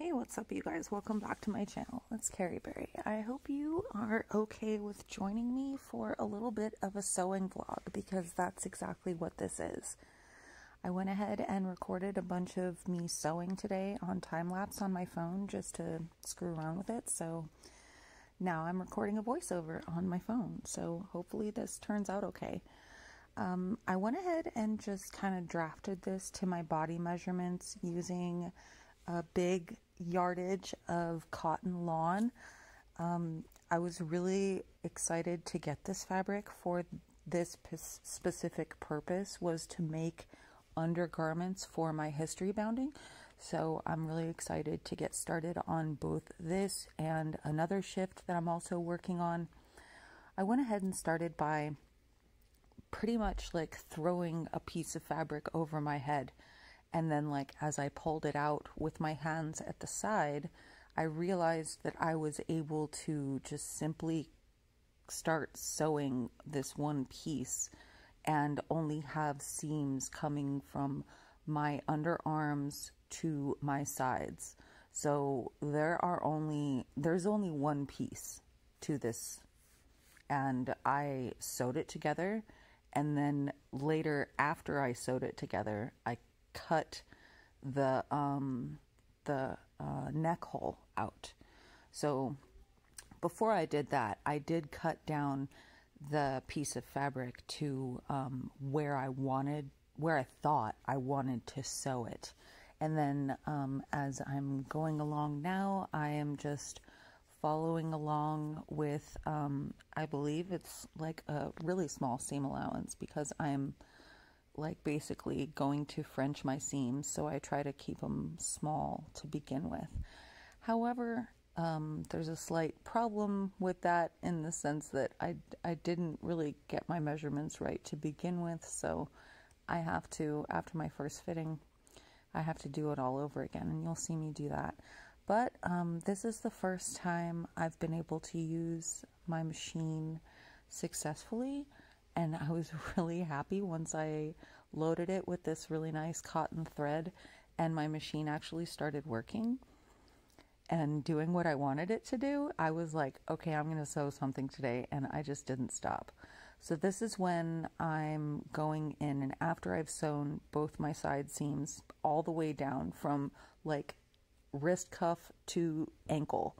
Hey, what's up, you guys? Welcome back to my channel. It's Carrie Berry. I hope you are okay with joining me for a little bit of a sewing vlog, because that's exactly what this is. I went ahead and recorded a bunch of me sewing today on time-lapse on my phone just to screw around with it, so now I'm recording a voiceover on my phone, so hopefully this turns out okay. I went ahead and just kind of drafted this to my body measurements using a big yardage of cotton lawn. I was really excited to get this fabric for this specific purpose, was to make undergarments for my history bounding. So I'm really excited to get started on both this and another shift that I'm also working on. I went ahead and started by pretty much like throwing a piece of fabric over my head. And then, like, as I pulled it out with my hands at the side, I realized that I was able to just simply start sewing this one piece and only have seams coming from my underarms to my sides. So there's only one piece to this, and I sewed it together, and then later, after I sewed it together, I cut the neck hole out. So before I did that, I did cut down the piece of fabric to where I thought I wanted to sew it. And then as I'm going along now, I am just following along with, I believe it's like a really small seam allowance, because I'm like basically going to French my seams, so I try to keep them small to begin with. However, there's a slight problem with that, in the sense that I didn't really get my measurements right to begin with, so I have to, after my first fitting, I have to do it all over again, and you'll see me do that. But this is the first time I've been able to use my machine successfully, and I was really happy once I loaded it with this really nice cotton thread and my machine actually started working and doing what I wanted it to do. I was like, okay, I'm going to sew something today, and I just didn't stop. So this is when I'm going in, and after I've sewn both my side seams all the way down from like wrist cuff to ankle,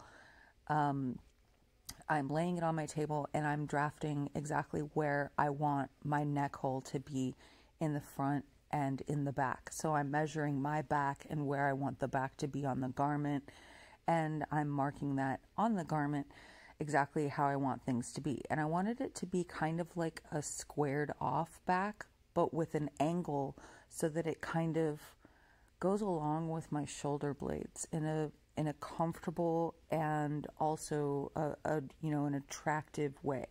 I'm laying it on my table and I'm drafting exactly where I want my neck hole to be in the front and in the back. So I'm measuring my back and where I want the back to be on the garment, and I'm marking that on the garment exactly how I want things to be. And I wanted it to be kind of like a squared off back, but with an angle, so that it kind of goes along with my shoulder blades in a comfortable and also an attractive way.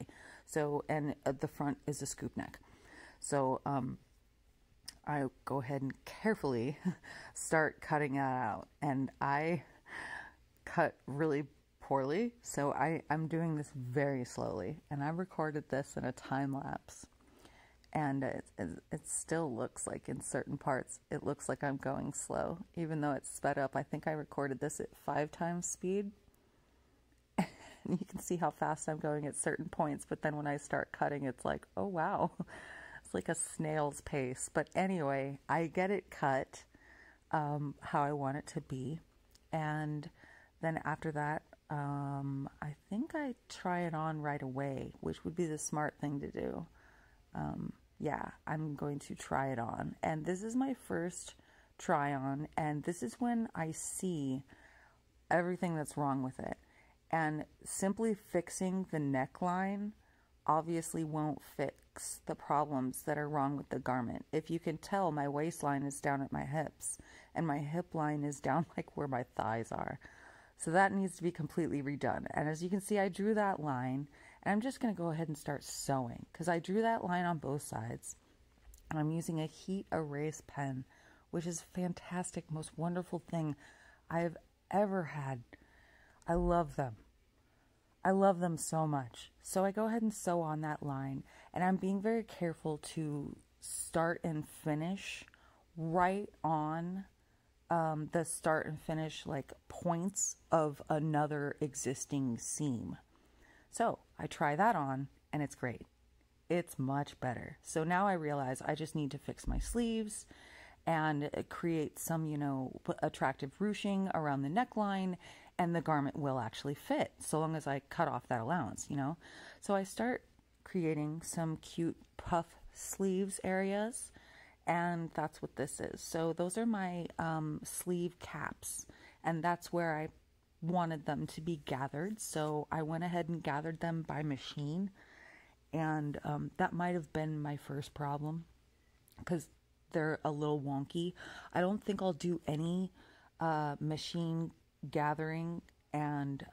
So, and the front is a scoop neck. So I go ahead and carefully start cutting that out, and I cut really poorly, so I'm doing this very slowly, and I recorded this in a time lapse, and it still looks like in certain parts it looks like I'm going slow, even though it's sped up. I think I recorded this at 5 times speed, and you can see how fast I'm going at certain points, but then when I start cutting, it's like, oh wow, it's like a snail's pace. But anyway, I get it cut how I want it to be, and then after that, I think I try it on right away, which would be the smart thing to do. Yeah, I'm going to try it on, and this is my first try on, and this is when I see everything that's wrong with it. And simply fixing the neckline obviously won't fix the problems that are wrong with the garment. If you can tell, my waistline is down at my hips, and my hip line is down like where my thighs are. So that needs to be completely redone. And as you can see, I drew that line, and I'm just going to go ahead and start sewing, because I drew that line on both sides, and I'm using a heat erase pen, which is a fantastic, most wonderful thing I've ever had. I love them. I love them so much. So I go ahead and sew on that line, and I'm being very careful to start and finish right on the start and finish like points of another existing seam. So I try that on and it's great. It's much better. So now I realize I just need to fix my sleeves and create some, you know, attractive ruching around the neckline, and the garment will actually fit so long as I cut off that allowance, you know. So I start creating some cute puff sleeves areas, and that's what this is. So those are my sleeve caps, and that's where I wanted them to be gathered. So I went ahead and gathered them by machine, and that might have been my first problem because they're a little wonky. I don't think I'll do any machine gathering, and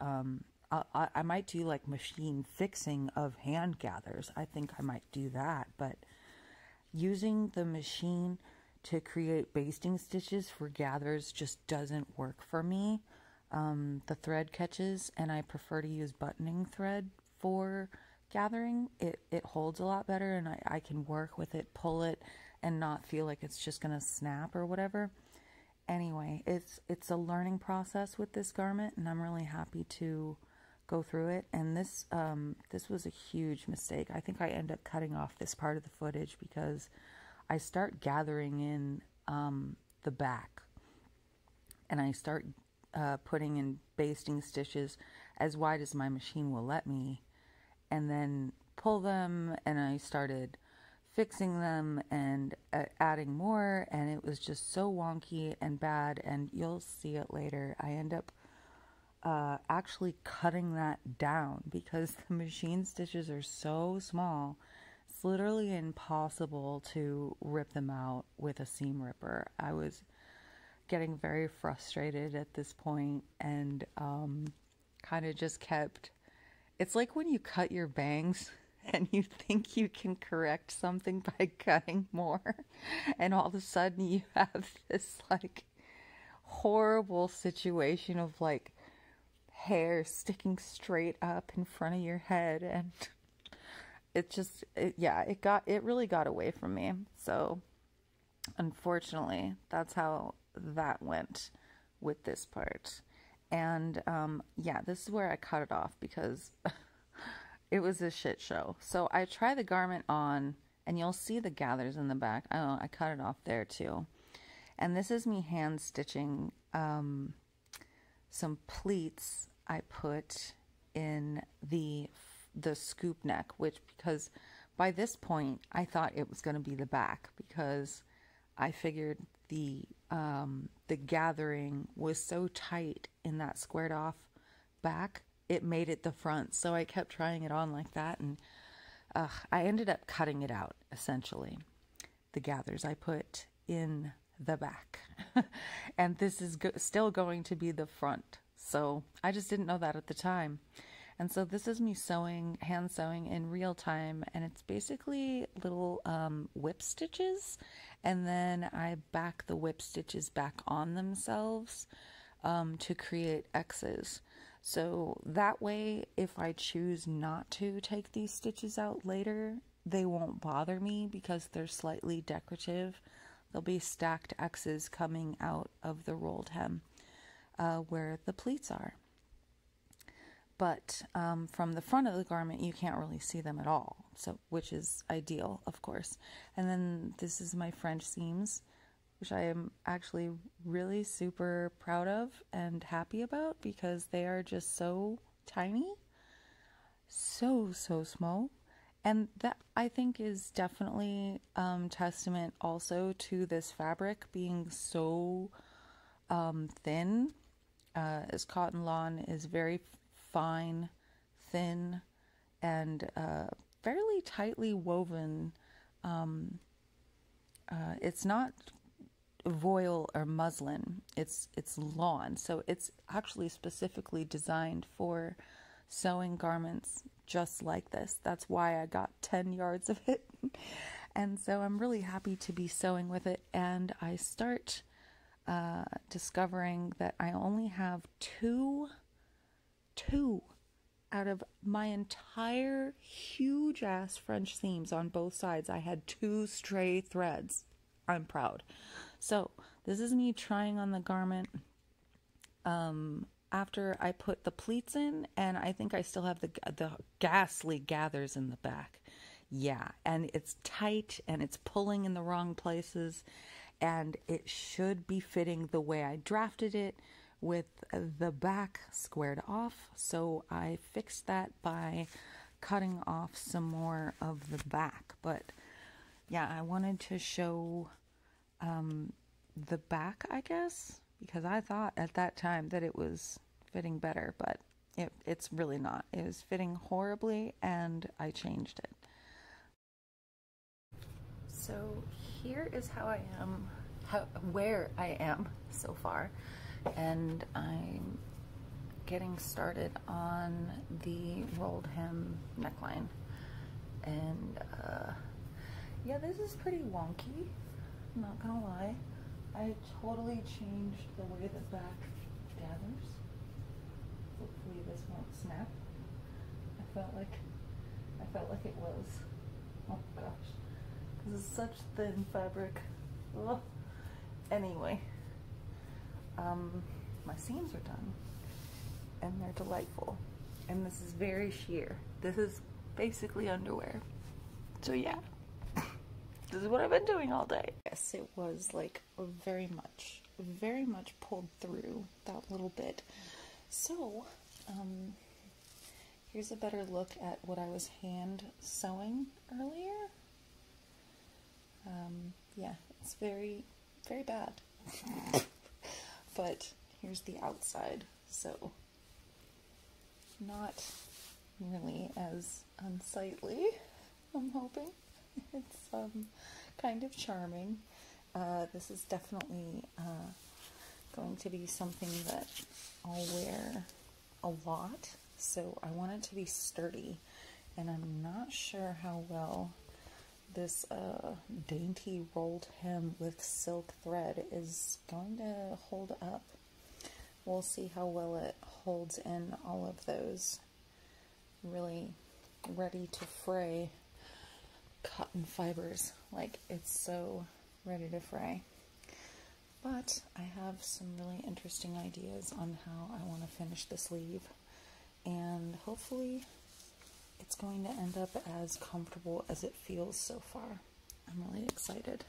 I might do like machine fixing of hand gathers. I think I might do that, but using the machine to create basting stitches for gathers just doesn't work for me. The thread catches, and I prefer to use buttoning thread for gathering. It holds a lot better, and I can work with it, pull it, and not feel like it's just gonna snap or whatever. Anyway, it's a learning process with this garment, and I'm really happy to go through it. And this was a huge mistake. I think I end up cutting off this part of the footage because I start gathering in the back, and I start putting in basting stitches as wide as my machine will let me, and then pull them, and I started fixing them and adding more, and it was just so wonky and bad, and you'll see it later. I end up actually cutting that down because the machine stitches are so small. It's literally impossible to rip them out with a seam ripper. I was getting very frustrated at this point, and kind of just kept, it's like when you cut your bangs and you think you can correct something by cutting more, and all of a sudden you have this like horrible situation of like hair sticking straight up in front of your head, and it really got away from me. So unfortunately, that's how that went with this part. And yeah, this is where I cut it off because it was a shit show. So I try the garment on, and you'll see the gathers in the back. I cut it off there too. And this is me hand stitching some pleats I put in the scoop neck, which, because by this point I thought it was going to be the back, because I figured the gathering was so tight in that squared off back, it made it the front. So I kept trying it on like that, and I ended up cutting it out, essentially. The gathers I put in the back. And this is still going to be the front. So I just didn't know that at the time. And so this is me sewing, hand sewing in real time, and it's basically little whip stitches, and then I back the whip stitches back on themselves to create X's. So that way, if I choose not to take these stitches out later, they won't bother me because they're slightly decorative. There'll be stacked X's coming out of the rolled hem where the pleats are. But from the front of the garment, you can't really see them at all, so which is ideal, of course. And then this is my French seams, which I am actually really super proud of and happy about because they are just so tiny, so small. And that, I think, is definitely testament also to this fabric being so thin. As cotton lawn is very fine, thin, and fairly tightly woven. It's not voile or muslin, it's lawn, so it's actually specifically designed for sewing garments just like this. That's why I got 10 yards of it. And so I'm really happy to be sewing with it, and I start discovering that I only have two out of my entire huge ass French seams on both sides. I had 2 stray threads. I'm proud. So This is me trying on the garment after I put the pleats in, and I think I still have the ghastly gathers in the back. Yeah, and it's tight and it's pulling in the wrong places, and it should be fitting the way I drafted it with the back squared off. So I fixed that by cutting off some more of the back. But yeah, I wanted to show the back, I guess, because I thought at that time that it was fitting better, but it's really not. It was fitting horribly, and I changed it. So here is how I am, where I am so far, and I'm getting started on the rolled hem neckline. And yeah, this is pretty wonky, I'm not gonna lie. I totally changed the way the back gathers. Hopefully this won't snap. I felt like it was. Oh gosh. This is such thin fabric. Ugh. Anyway, my seams are done, and they're delightful. And this is very sheer. This is basically underwear. So yeah, this is what I've been doing all day. Yes, it was like very much pulled through that little bit. So, here's a better look at what I was hand sewing earlier. Yeah, it's very bad. But here's the outside, so not really as unsightly, I'm hoping. It's kind of charming. This is definitely going to be something that I'll wear a lot, so I want it to be sturdy, and I'm not sure how well this dainty rolled hem with silk thread is going to hold up. We'll see how well it holds in all of those really ready to fray cotton fibers. Like, it's so ready to fray. But I have some really interesting ideas on how I want to finish the sleeve, and hopefully it's going to end up as comfortable as it feels so far. I'm really excited.